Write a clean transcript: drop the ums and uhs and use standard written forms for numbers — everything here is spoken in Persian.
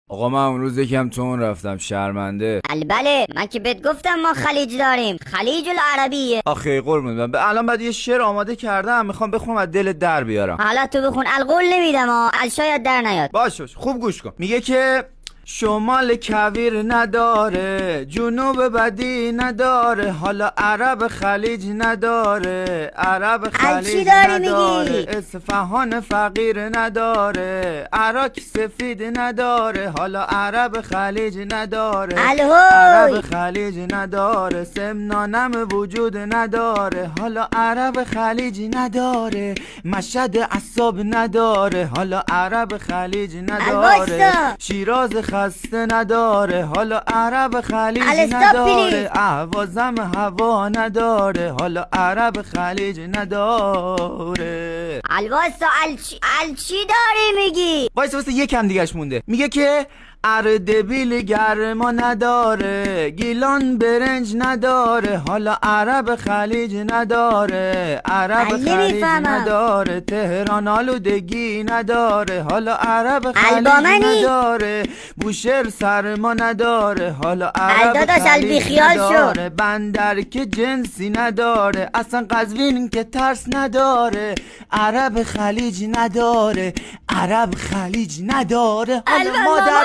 آقا من اون روز یکم تون رفتم شرمنده. بله من که بهت گفتم ما خلیج داریم، خلیج العربیه. آخه قربون من الان بعد یه شعر آماده کردم میخوام بخونم از دل در بیارم. حالا تو بخون، القول نمیدم شاید در نیاد. باش خوب گوش کن. میگه که شمال کویر نداره، جنوب بدی نداره، حالا عرب خلیج نداره، عرب خلیج نداره، اصفهان فقیر نداره، عراق سفید نداره، حالا عرب خلیج نداره، عرب خلیج نداره، سمنانم وجود نداره، حالا عرب خلیج نداره، مشهد عصاب نداره، حالا عرب خلیج نداره، شیراز خسته نداره، حالا عرب خلیج نداره، اهوازم هوا نداره، حالا عرب خلیج نداره. الواسا چی داری میگی؟ واسه یکم دیگهش مونده. میگه که اردبیل گرما نداره، گیلان برنج نداره، حالا عرب خلیج نداره، عرب خلیج نداره، تهران آلودگی نداره، حالا عرب خلیج نداره، بوشهر سرما نداره، حالا عرب خلیج نداره، بندر که جنسی نداره، اصلا قزوین که ترس نداره، عرب خلیج نداره، عرب خلیج نداره، حالا مادر